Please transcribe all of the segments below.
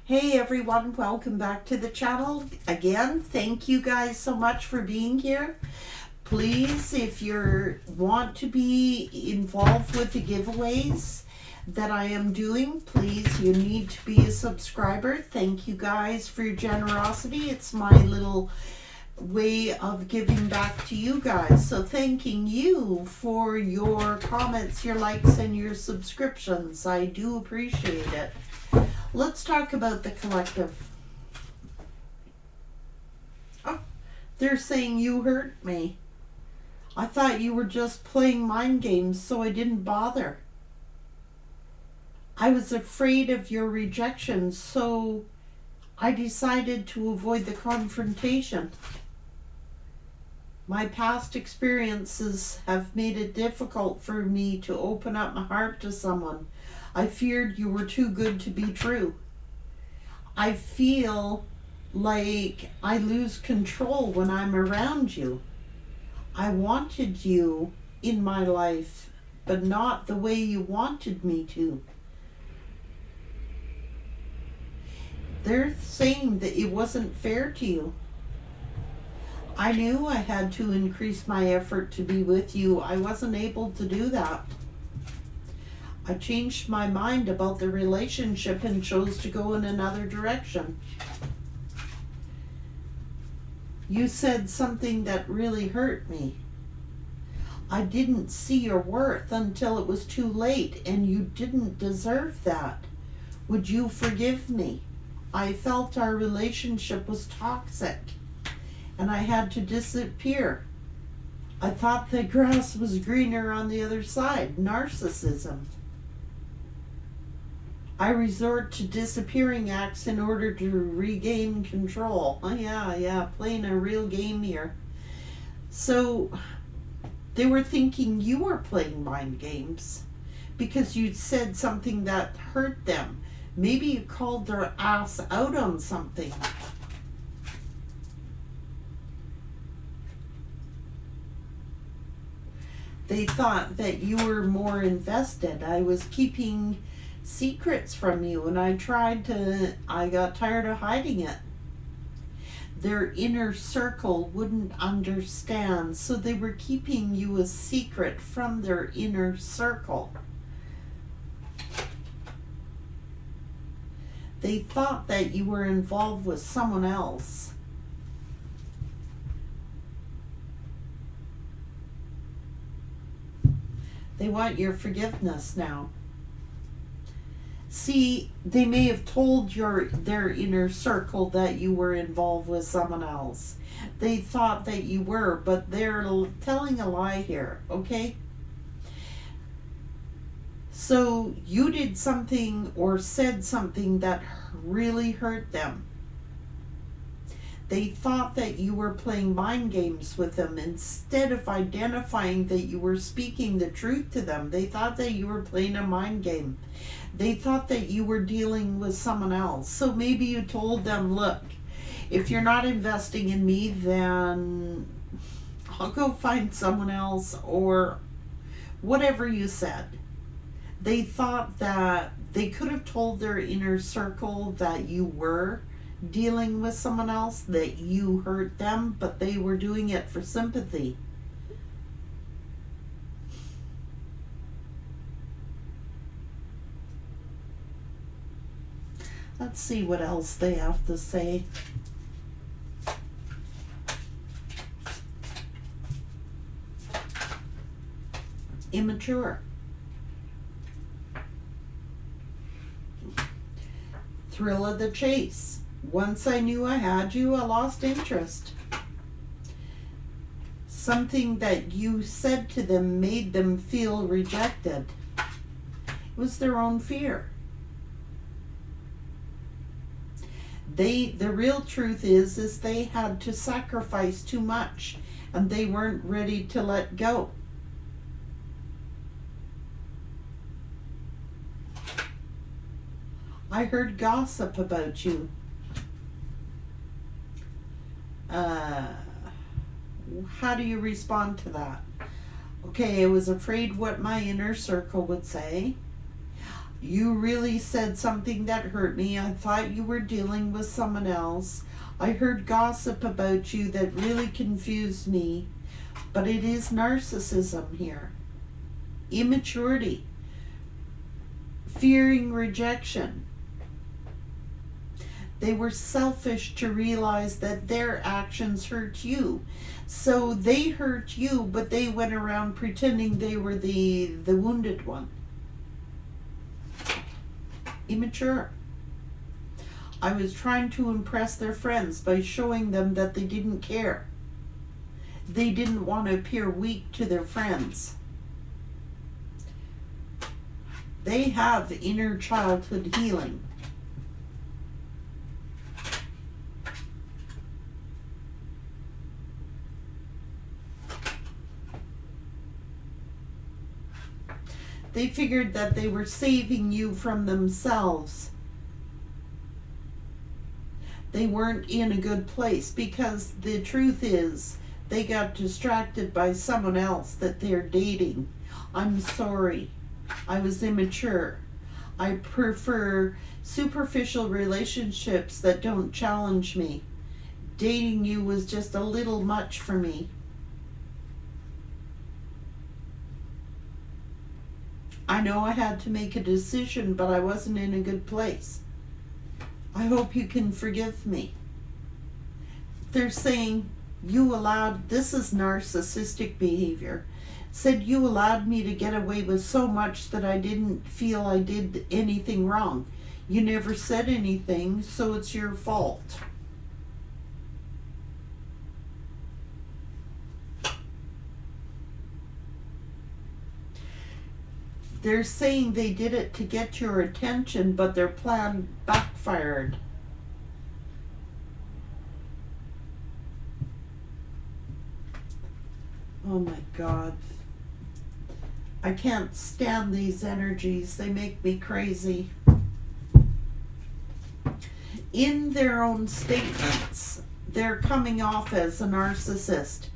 Hey everyone, welcome back to the channel. Again, thank you guys so much for being here. Please, if you want to be involved with the giveaways that I am doing, please, you need to be a subscriber. Thank you guys for your generosity. It's my little way of giving back to you guys. So thanking you for your comments, your likes, and your subscriptions. I do appreciate it. Let's talk about the collective. Oh, they're saying you hurt me. I thought you were just playing mind games, so I didn't bother. I was afraid of your rejection, so I decided to avoid the confrontation. My past experiences have made it difficult for me to open up my heart to someone. I feared you were too good to be true. I feel like I lose control when I'm around you. I wanted you in my life, but not the way you wanted me to. They're saying that it wasn't fair to you. I knew I had to increase my effort to be with you. I wasn't able to do that. I changed my mind about the relationship and chose to go in another direction. You said something that really hurt me. I didn't see your worth until it was too late, and you didn't deserve that. Would you forgive me? I felt our relationship was toxic, and I had to disappear. I thought the grass was greener on the other side. Narcissism. I resort to disappearing acts in order to regain control. Oh, yeah, playing a real game here. So they were thinking you were playing mind games because you'd said something that hurt them. Maybe you called their ass out on something. They thought that you were more invested. I was keeping secrets from you, and I got tired of hiding it. Their inner circle wouldn't understand, so they were keeping you a secret from their inner circle. They thought that you were involved with someone else. They want your forgiveness now. See, they may have told their inner circle that you were involved with someone else. They thought that you were, but they're telling a lie here, okay? So you did something or said something that really hurt them. They thought that you were playing mind games with them. Instead of identifying that you were speaking the truth to them, they thought that you were playing a mind game. They thought that you were dealing with someone else. So maybe you told them, look, if you're not investing in me, then I'll go find someone else, or whatever you said. They thought that they could have told their inner circle that you were dealing with someone else, that you hurt them, but they were doing it for sympathy. Let's see what else they have to say. Immature. Thrill of the chase. Once I knew I had you, I lost interest. Something that you said to them made them feel rejected. It was their own fear. The real truth is they had to sacrifice too much, and they weren't ready to let go. I heard gossip about you. How do you respond to that? Okay, I was afraid what my inner circle would say. You really said something that hurt me. I thought you were dealing with someone else. I heard gossip about you that really confused me. But it is narcissism here. Immaturity. Fearing rejection. They were selfish to realize that their actions hurt you. So they hurt you, but they went around pretending they were the wounded one. Immature. I was trying to impress their friends by showing them that they didn't care. They didn't want to appear weak to their friends. They have inner childhood healing. They figured that they were saving you from themselves. They weren't in a good place because the truth is they got distracted by someone else that they're dating. I'm sorry. I was immature. I prefer superficial relationships that don't challenge me. Dating you was just a little much for me. I know I had to make a decision, but I wasn't in a good place. I hope you can forgive me. They're saying you allowed, this is narcissistic behavior, said you allowed me to get away with so much that I didn't feel I did anything wrong. You never said anything, so it's your fault. They're saying they did it to get your attention, but their plan backfired. Oh my God. I can't stand these energies. They make me crazy. In their own statements, they're coming off as a narcissist.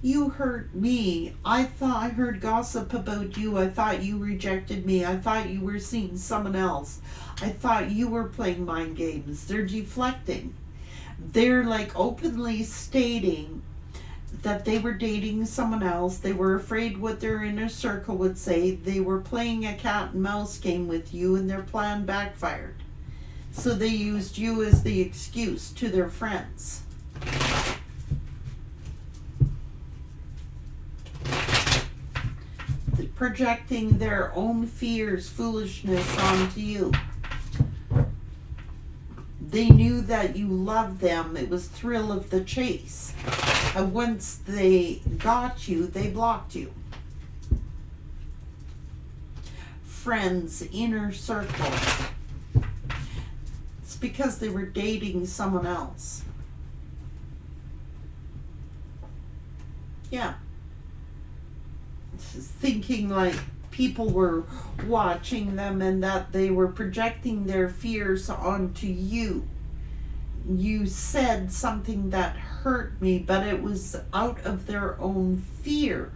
You hurt me. I thought I heard gossip about you. I thought you rejected me. I thought you were seeing someone else. I thought you were playing mind games. They're deflecting. They're like openly stating that they were dating someone else. They were afraid what their inner circle would say. They were playing a cat and mouse game with you, and their plan backfired. So they used you as the excuse to their friends. Projecting their own fears, foolishness onto you. They knew that you loved them. It was thrill of the chase. And once they got you, they blocked you. Friends, inner circle. It's because they were dating someone else. Yeah. Thinking like people were watching them and that they were projecting their fears onto you. You said something that hurt me, but it was out of their own fear.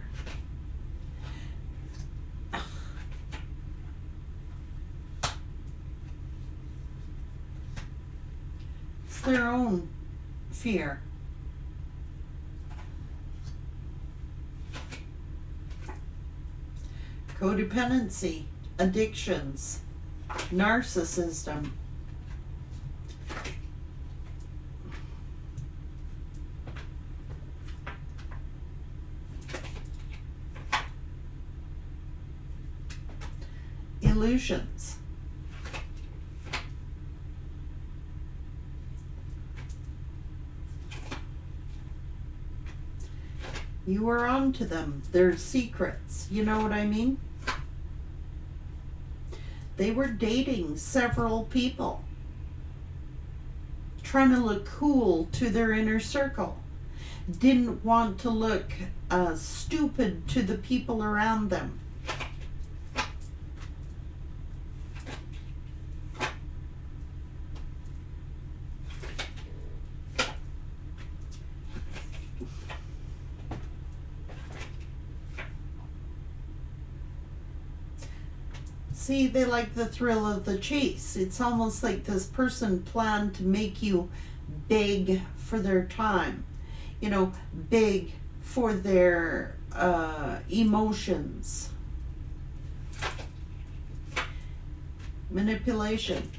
It's their own fear. Codependency, addictions, narcissism. Illusions. You were onto them. Their secrets. You know what I mean? They were dating several people, trying to look cool to their inner circle. Didn't want to look stupid to the people around them. See, they like the thrill of the chase. It's almost like this person planned to make you beg for their time. You know, beg for their emotions. Manipulation.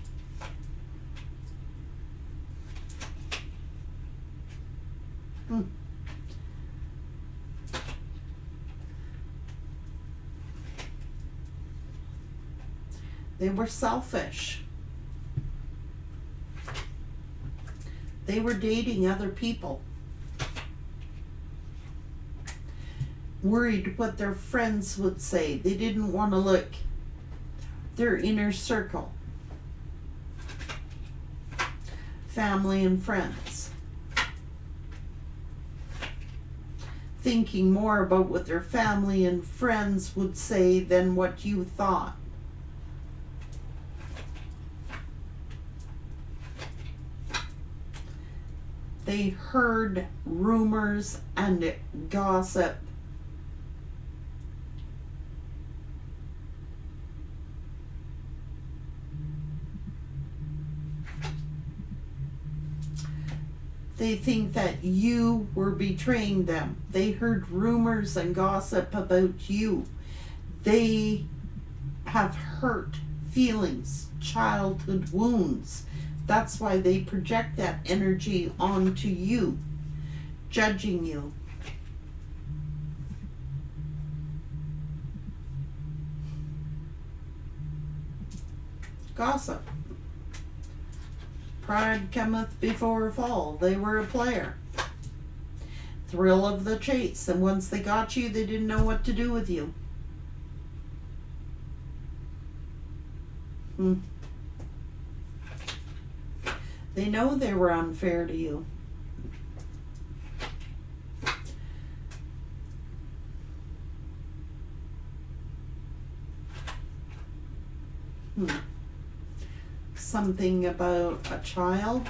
They were selfish. They were dating other people. Worried what their friends would say. They didn't want to look their inner circle. Family and friends. Thinking more about what their family and friends would say than what you thought. They heard rumors and gossip. They think that you were betraying them. They heard rumors and gossip about you. They have hurt feelings, childhood wounds. That's why they project that energy onto you, judging you. Gossip. Pride cometh before a fall. They were a player. Thrill of the chase. And once they got you, they didn't know what to do with you. They know they were unfair to you. Something about a child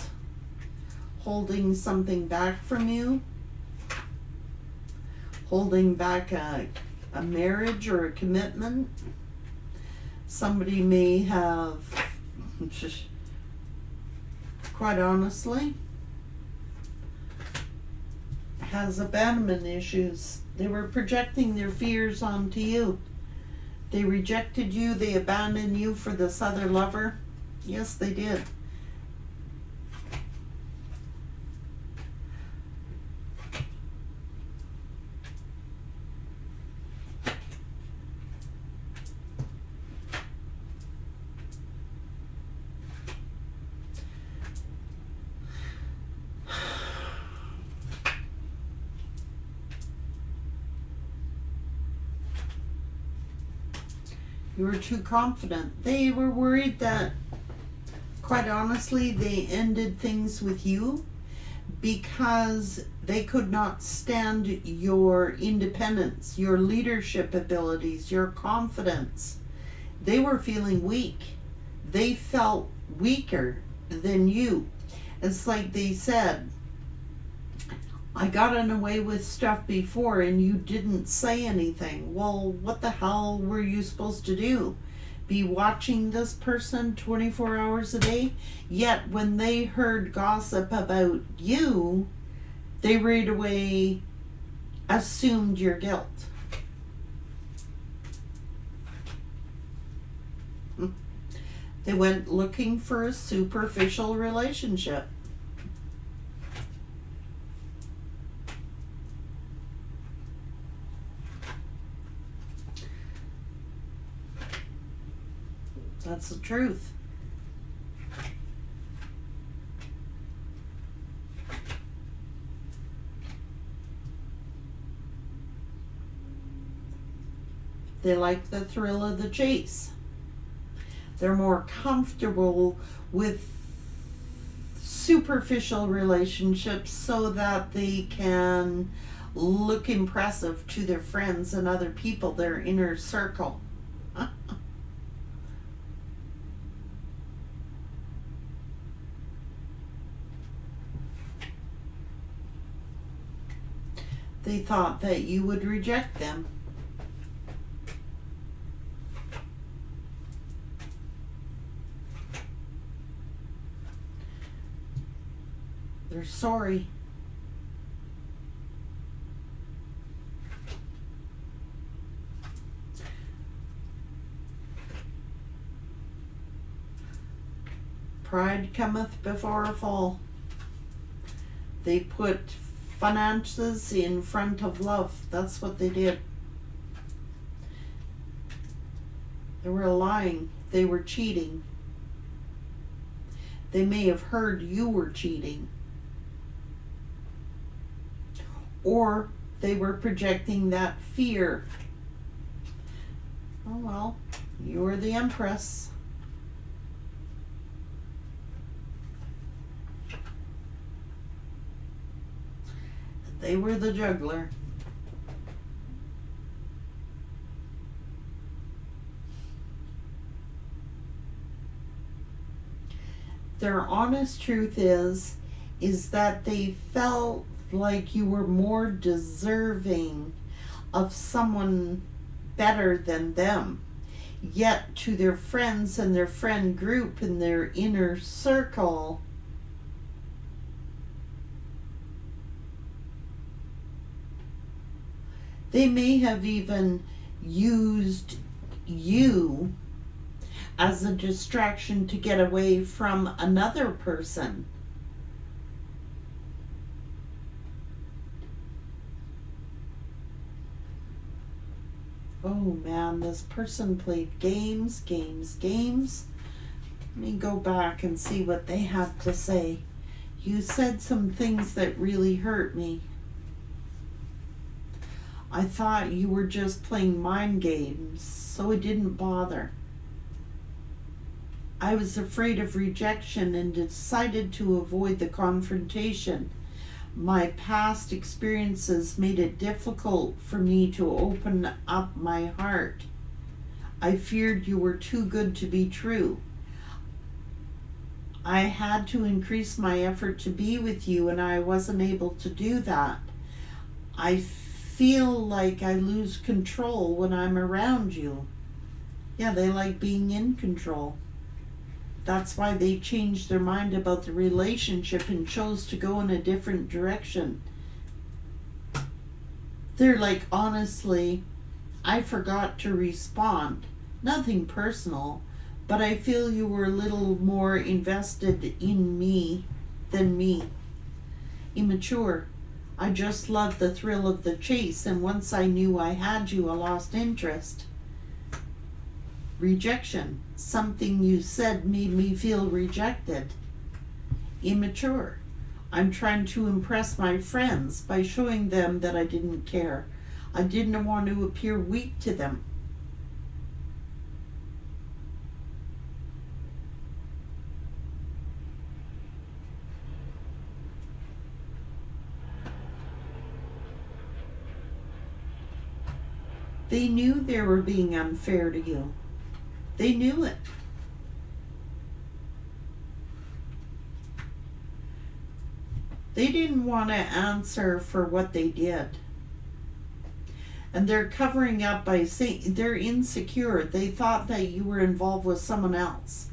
holding something back from you, holding back a marriage or a commitment. Somebody may have, quite honestly, has abandonment issues. They were projecting their fears onto you. They rejected you, they abandoned you for this other lover. Yes, they did. You were too confident. They were worried that, quite honestly, they ended things with you because they could not stand your independence, your leadership abilities, your confidence. They were feeling weak. They felt weaker than you. It's like they said, I got away with stuff before and you didn't say anything. Well, what the hell were you supposed to do? Be watching this person 24 hours a day? Yet when they heard gossip about you, they right away assumed your guilt. They went looking for a superficial relationship. That's the truth. They like the thrill of the chase. They're more comfortable with superficial relationships so that they can look impressive to their friends and other people, their inner circle. They thought that you would reject them. They're sorry. Pride cometh before a fall. They put finances in front of love. That's what they did. They were lying. They were cheating. They may have heard you were cheating. Or they were projecting that fear. Oh well, you were the Empress. They were the juggler. Their honest truth is that they felt like you were more deserving of someone better than them. Yet to their friends and their friend group and their inner circle, they may have even used you as a distraction to get away from another person. Oh man, this person played games. Let me go back and see what they have to say. You said some things that really hurt me. I thought you were just playing mind games, so it didn't bother. I was afraid of rejection and decided to avoid the confrontation. My past experiences made it difficult for me to open up my heart. I feared you were too good to be true. I had to increase my effort to be with you, and I wasn't able to do that. I feel like I lose control when I'm around you. Yeah, they like being in control. That's why they changed their mind about the relationship and chose to go in a different direction. They're like, honestly, I forgot to respond. Nothing personal, but I feel you were a little more invested in me than me. Immature. I just loved the thrill of the chase, and once I knew I had you, I lost interest. Rejection. Something you said made me feel rejected. Immature. I'm trying to impress my friends by showing them that I didn't care. I didn't want to appear weak to them. They knew they were being unfair to you. They knew it. They didn't want to answer for what they did. And they're covering up by saying they're insecure. They thought that you were involved with someone else.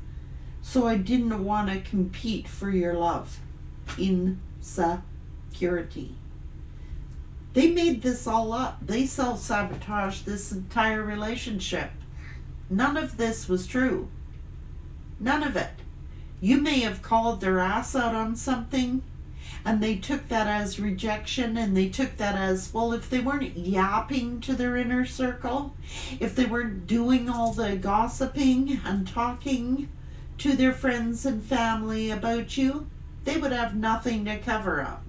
So I didn't want to compete for your love. Insecurity. They made this all up. They self-sabotaged this entire relationship. None of this was true. None of it. You may have called their ass out on something, and they took that as rejection, and they took that as, well, if they weren't yapping to their inner circle, if they weren't doing all the gossiping and talking to their friends and family about you, they would have nothing to cover up.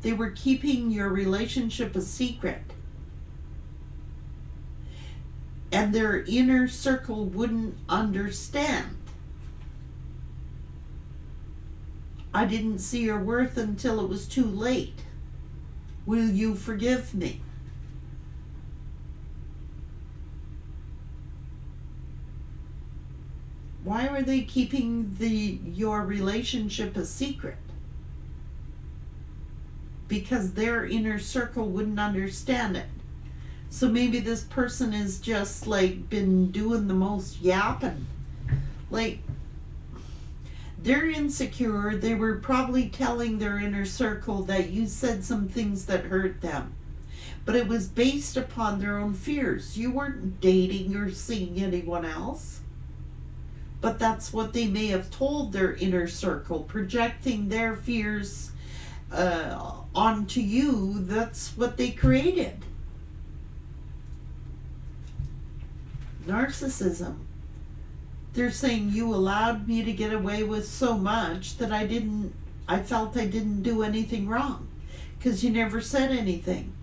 They were keeping your relationship a secret. And their inner circle wouldn't understand. I didn't see your worth until it was too late. Will you forgive me? Why were they keeping your relationship a secret? Because their inner circle wouldn't understand it. So maybe this person is just like been doing the most yapping. Like, They're insecure. They were probably telling their inner circle that you said some things that hurt them. But it was based upon their own fears. You weren't dating or seeing anyone else. But that's what they may have told their inner circle, projecting their fears onto you. That's what they created. Narcissism. They're saying you allowed me to get away with so much that I felt I didn't do anything wrong because you never said anything.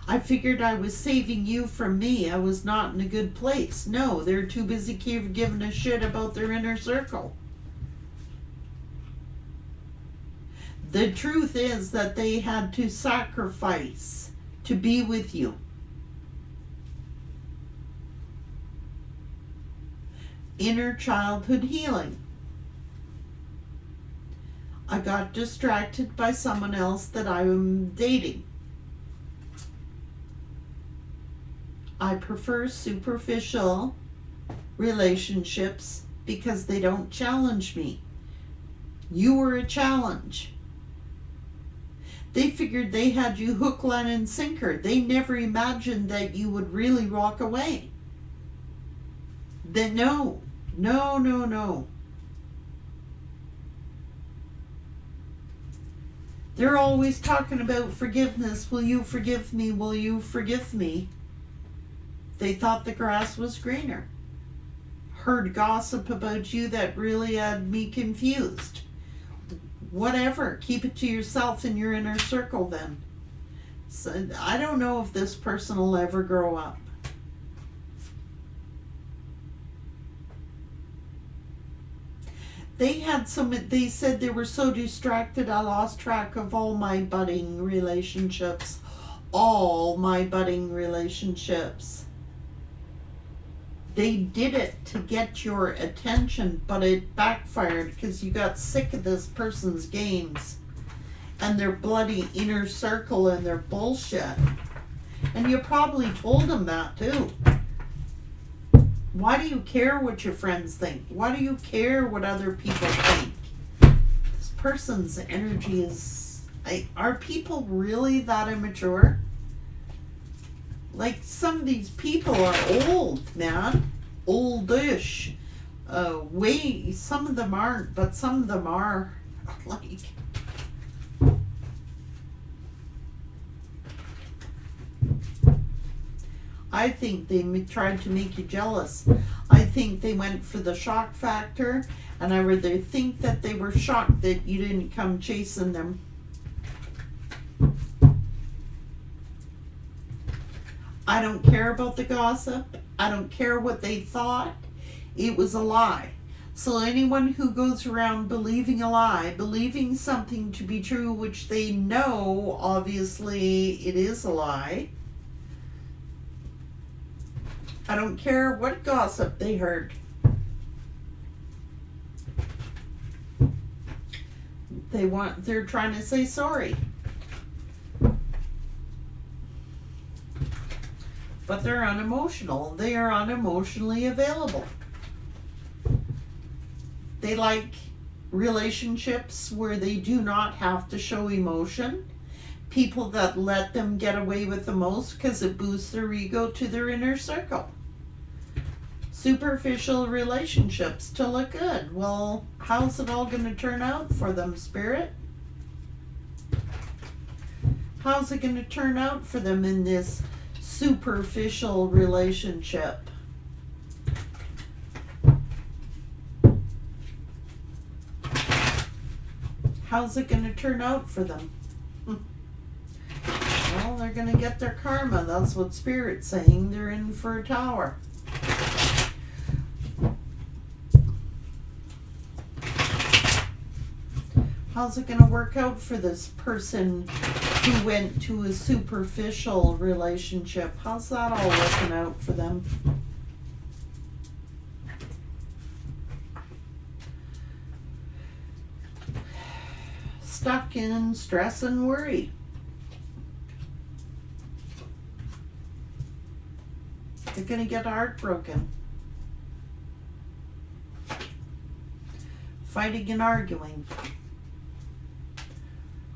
I figured I was saving you from me. I was not in a good place. No, they're too busy giving a shit about their inner circle. The truth is that they had to sacrifice to be with you. Inner childhood healing. I got distracted by someone else that I'm dating. I prefer superficial relationships because they don't challenge me. You were a challenge. They figured they had you hook, line, and sinker. They never imagined that you would really walk away. Then no. They're always talking about forgiveness. Will you forgive me? Will you forgive me? They thought the grass was greener. Heard gossip about you that really had me confused. Whatever. Keep it to yourself in your inner circle then. So I don't know if this person will ever grow up. They said they were so distracted I lost track of all my budding relationships. All my budding relationships. They did it to get your attention, but it backfired because you got sick of this person's games and their bloody inner circle and their bullshit. And you probably told them that too. Why do you care what your friends think? Why do you care what other people think? This person's energy is... Are people really that immature? Like, some of these people are old, man. Oldish. Some of them aren't, but some of them are. Like... I think they tried to make you jealous. I think they went for the shock factor, and I rather think that they were shocked that you didn't come chasing them. I don't care about the gossip. I don't care what they thought. It was a lie. So anyone who goes around believing a lie, believing something to be true, which they know, obviously, it is a lie. I don't care what gossip they heard. They're trying to say sorry. But they're unemotional. They are unemotionally available. They like relationships where they do not have to show emotion. People that let them get away with the most because it boosts their ego to their inner circle. Superficial relationships to look good. Well, how's it all going to turn out for them, Spirit? How's it going to turn out for them in this superficial relationship? How's it going to turn out for them? Well, they're going to get their karma. That's what Spirit's saying. They're in for a tower. How's it going to work out for this person who went to a superficial relationship? How's that all working out for them? Stuck in stress and worry. They're going to get heartbroken. fighting and arguing.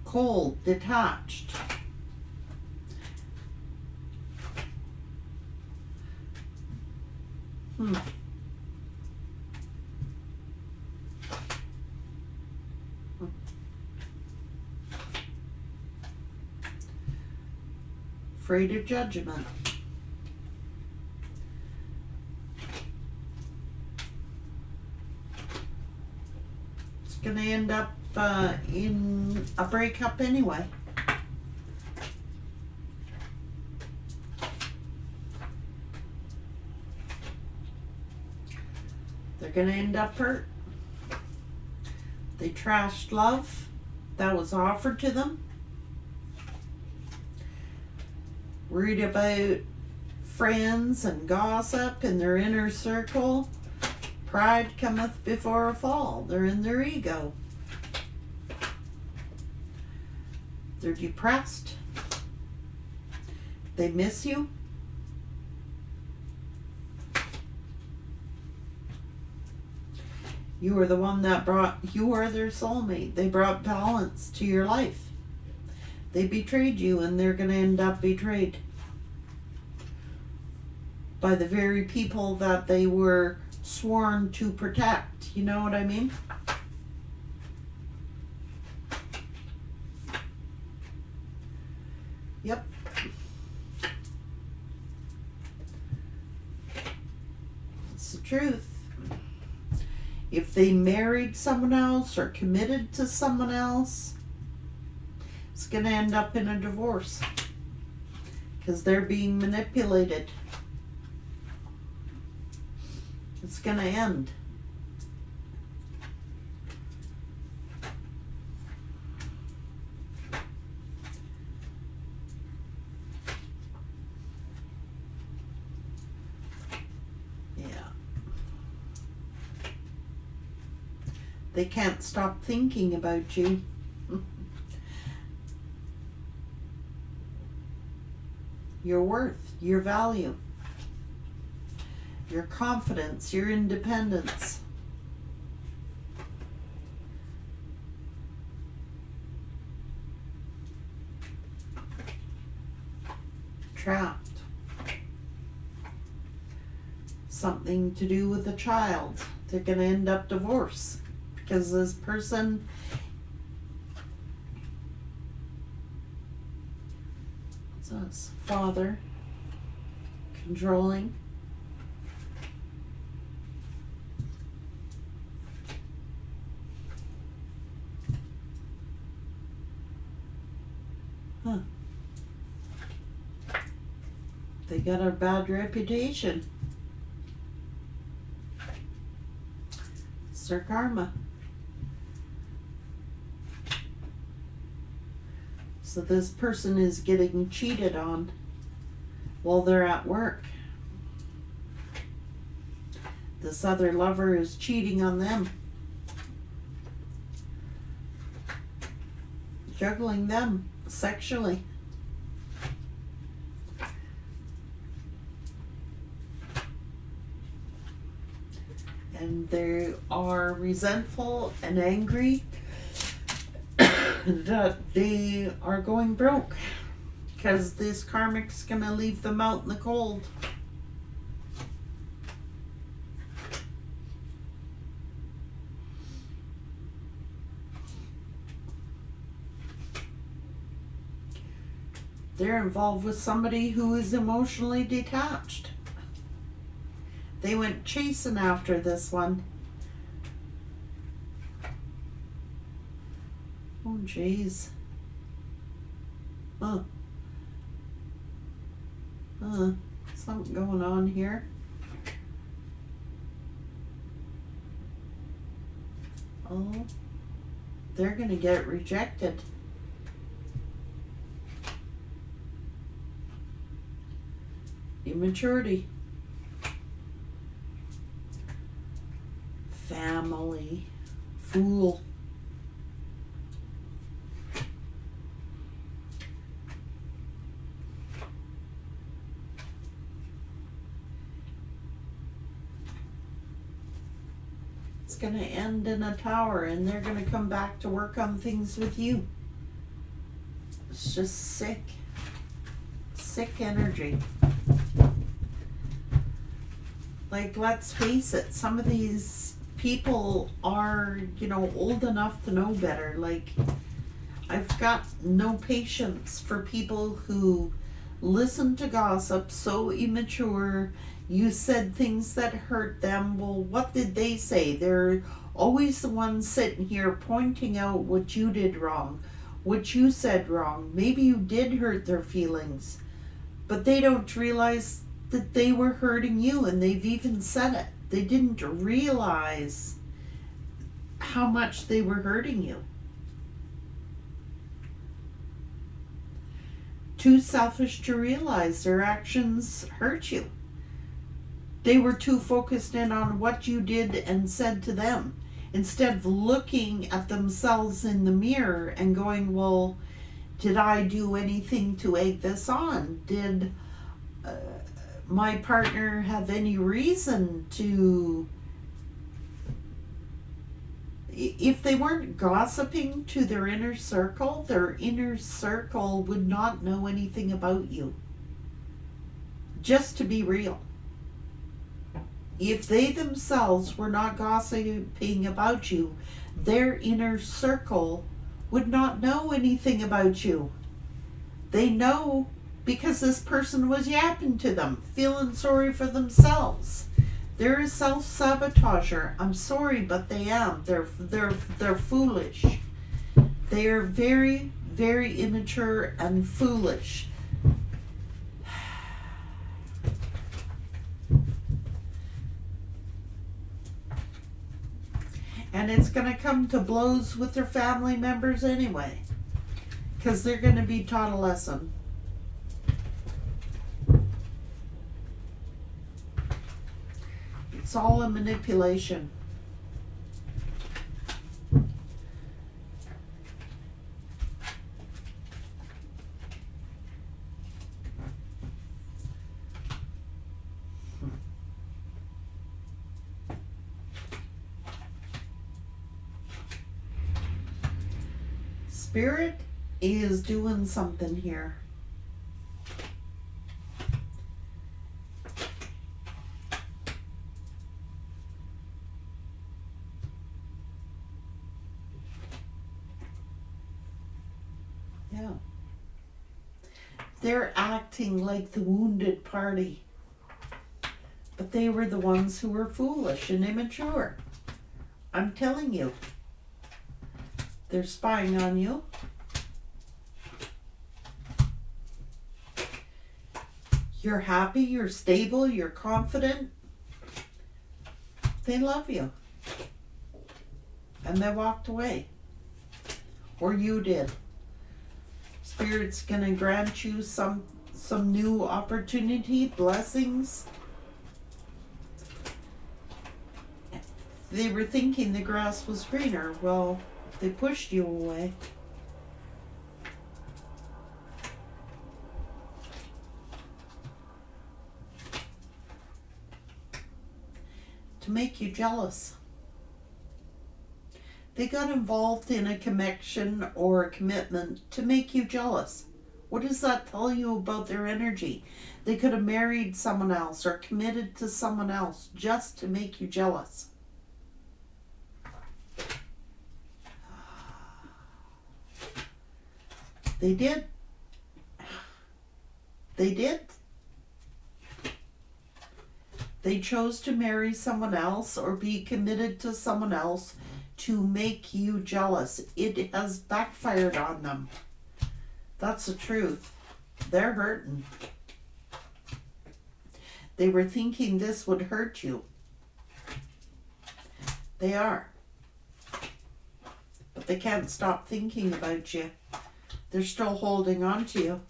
Cold, detached. Afraid of judgment. It's going to end up in a breakup anyway. They're going to end up hurt. They trashed love that was offered to them. Worried about friends and gossip in their inner circle. Pride cometh before a fall. They're in their ego. They're depressed. They miss you. You are the one that you are their soulmate. They brought balance to your life. They betrayed you, and they're going to end up betrayed by the very people that they were sworn to protect. You know what I mean? Yep. It's the truth. If they married someone else or committed to someone else, it's going to end up in a divorce because they're being manipulated. It's going to end. Yeah. They can't stop thinking about you. Your worth, your value, your confidence, your independence. Trapped. Something to do with a child. They're going to end up divorced because this person father, controlling. They got a bad reputation. It's their karma. So this person is getting cheated on while they're at work. This other lover is cheating on them. Juggling them sexually. And they are resentful and angry that they are going broke because this karmic's gonna leave them out in the cold. They're involved with somebody who is emotionally detached. They went chasing after this one. Oh, jeez. Something going on here. Oh, they're gonna get rejected. Immaturity. Family. Fool. It's going to end in a tower, and they're going to come back to work on things with you. It's just sick. Sick energy. Like, let's face it, some of these people are, old enough to know better. Like, I've got no patience for people who listen to gossip, so immature. You said things that hurt them. Well, what did they say? They're always the ones sitting here pointing out what you did wrong, what you said wrong. Maybe you did hurt their feelings, but they don't realize that they were hurting you, and they've even said it. They didn't realize how much they were hurting you. Too selfish to realize their actions hurt you. They were too focused in on what you did and said to them, instead of looking at themselves in the mirror and going, well, did I do anything to egg this on? Did my partner have any reason to... If they weren't gossiping to their inner circle would not know anything about you. Just to be real. If they themselves were not gossiping about you, their inner circle would not know anything about you. They know because this person was yapping to them, feeling sorry for themselves. They're a self-sabotager. I'm sorry, but they am. They're foolish. They are very, very immature and foolish. And it's going to come to blows with their family members anyway, because they're going to be taught a lesson. It's all a manipulation. Spirit is doing something here. Yeah. They're acting like the wounded party. But they were the ones who were foolish and immature. I'm telling you. They're spying on you. You're happy, you're stable, you're confident. They love you. And they walked away. Or you did. Spirit's going to grant you some new opportunity, blessings. They were thinking the grass was greener. Well, they pushed you away. To make you jealous. They got involved in a connection or a commitment to make you jealous. What does that tell you about their energy? They could have married someone else or committed to someone else just to make you jealous. They did. They did. They chose to marry someone else or be committed to someone else to make you jealous. It has backfired on them. That's the truth. They're hurting. They were thinking this would hurt you. They are. But they can't stop thinking about you. They're still holding on to you.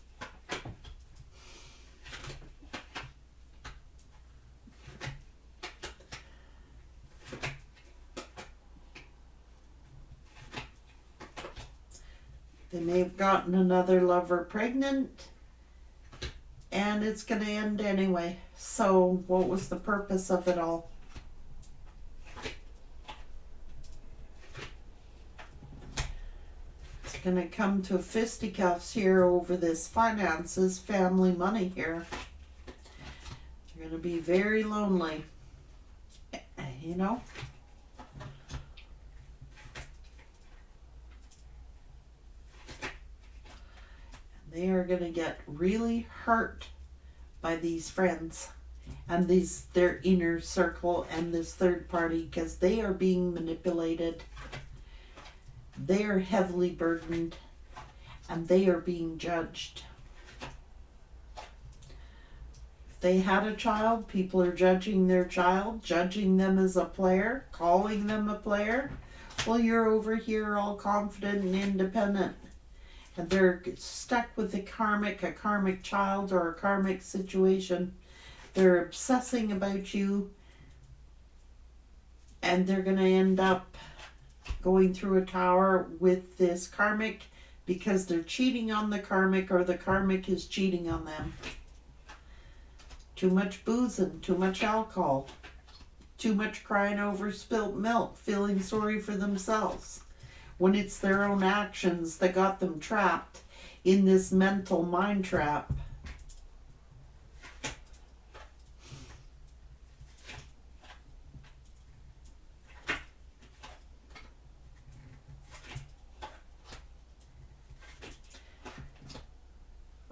They may have gotten another lover pregnant, and it's going to end anyway. So what was the purpose of it all? gonna come to fisticuffs here over this finances, family money here. You're gonna be very lonely, you know. They are gonna get really hurt by these friends and their inner circle and this third party, because they are being manipulated. They are heavily burdened and they are being judged. If they had a child, people are judging their child, judging them as a player, calling them a player. Well, you're over here all confident and independent. And they're stuck with a karmic child or a karmic situation. They're obsessing about you, and they're going to end up going through a tower with this karmic because they're cheating on the karmic, or the karmic is cheating on them. Too much boozing, too much alcohol, too much crying over spilt milk, feeling sorry for themselves, when it's their own actions that got them trapped in this mental mind trap.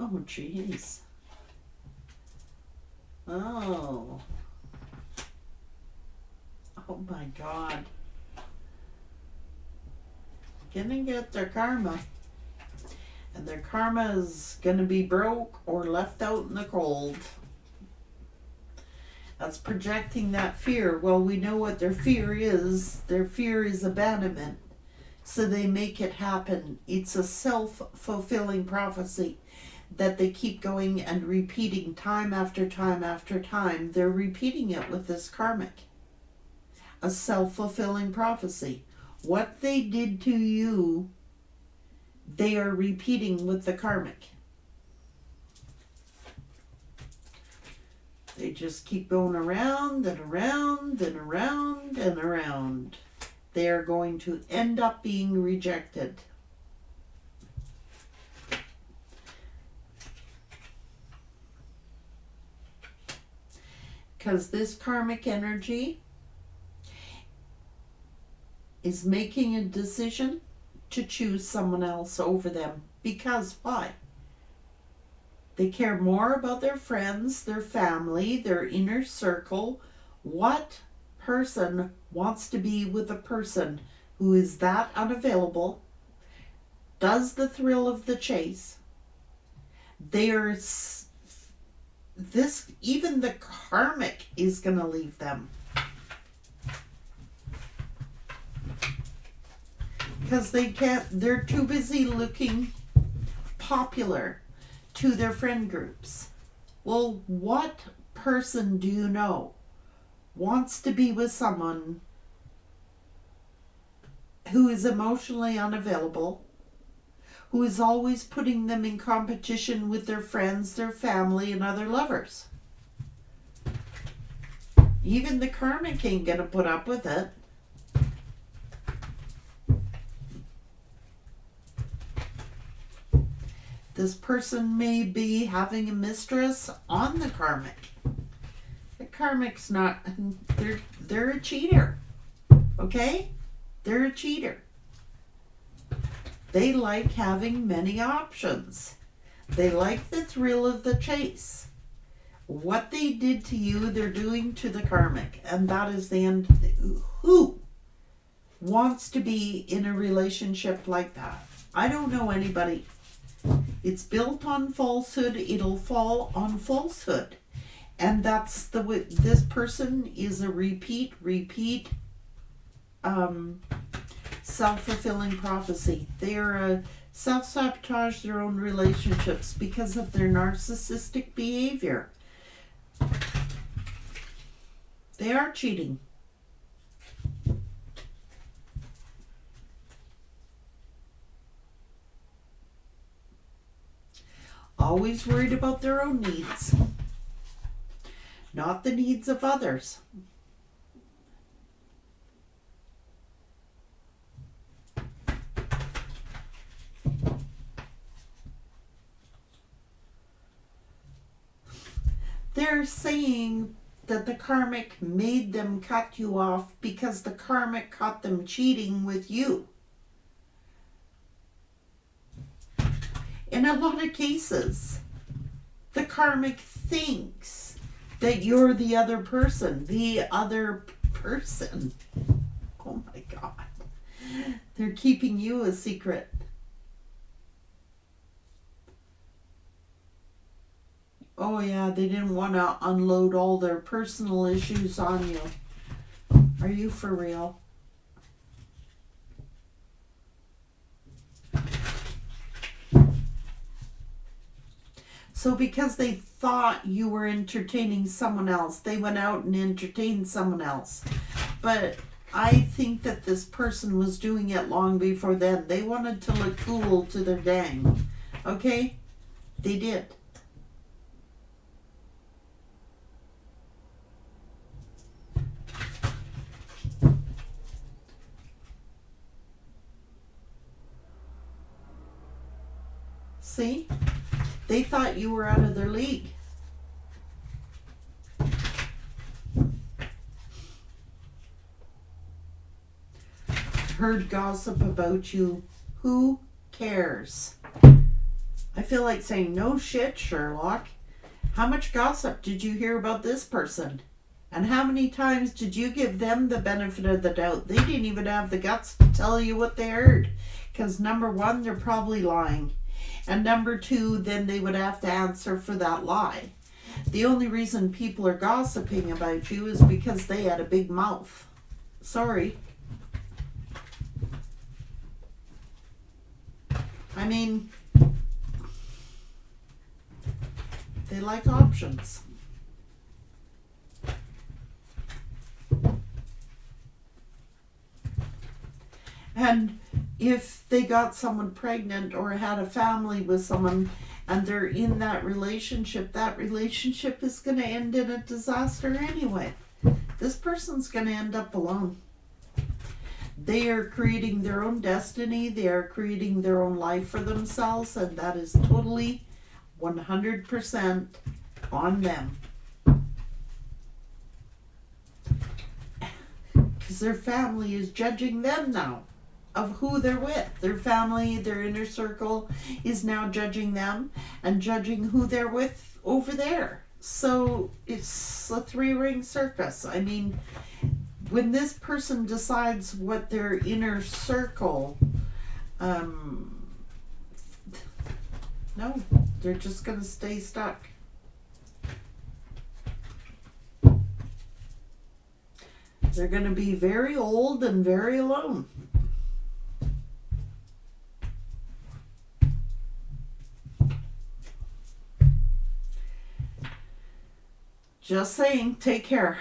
Oh, jeez. Oh. Oh, my God. Gonna get their karma. And their karma is gonna be broke or left out in the cold. That's projecting that fear. Well, we know what their fear is. Their fear is abandonment. So they make it happen. It's a self-fulfilling prophecy that they keep going and repeating time after time after time. They're repeating it with this karmic. A self-fulfilling prophecy. What they did to you, they are repeating with the karmic. They just keep going around and around and around and around. They are going to end up being rejected. Because this karmic energy is making a decision to choose someone else over them. Because why? They care more about their friends, their family, their inner circle. What person wants to be with a person who is that unavailable, does the thrill of the chase? Even the karmic is going to leave them. Because they're too busy looking popular to their friend groups. Well, what person do you know wants to be with someone who is emotionally unavailable, who is always putting them in competition with their friends, their family, and other lovers? Even the karmic ain't gonna put up with it. This person may be having a mistress on the karmic. The karmic's not, they're a cheater. Okay? They're a cheater. They like having many options. They like the thrill of the chase. What they did to you, they're doing to the karmic. And that is the end. Who wants to be in a relationship like that? I don't know anybody. It's built on falsehood. It'll fall on falsehood. And that's the way this person is a repeat self-fulfilling prophecy. They're self-sabotage their own relationships because of their narcissistic behavior. They are cheating. Always worried about their own needs, not the needs of others. They're saying that the karmic made them cut you off because the karmic caught them cheating with you. In a lot of cases, the karmic thinks that you're the other person. The other person. Oh my God. They're keeping you a secret. Oh yeah, they didn't want to unload all their personal issues on you. Are you for real? So because they thought you were entertaining someone else, they went out and entertained someone else. But I think that this person was doing it long before then. They wanted to look cool to their gang. Okay? They did. See? They thought you were out of their league. Heard gossip about you. Who cares? I feel like saying, no shit, Sherlock. How much gossip did you hear about this person? And how many times did you give them the benefit of the doubt? They didn't even have the guts to tell you what they heard. Because number one, they're probably lying. And number two, then they would have to answer for that lie. The only reason people are gossiping about you is because they had a big mouth. Sorry. I mean, they like options. And if they got someone pregnant or had a family with someone and they're in that relationship is going to end in a disaster anyway. This person's going to end up alone. They are creating their own destiny. They are creating their own life for themselves, and that is totally 100% on them. Because their family is judging them now of who they're with. Their family, their inner circle is now judging them and judging who they're with over there. So it's a three-ring circus. I mean, when this person decides what their inner circle, no, they're just going to stay stuck. They're going to be very old and very alone. Just saying, take care.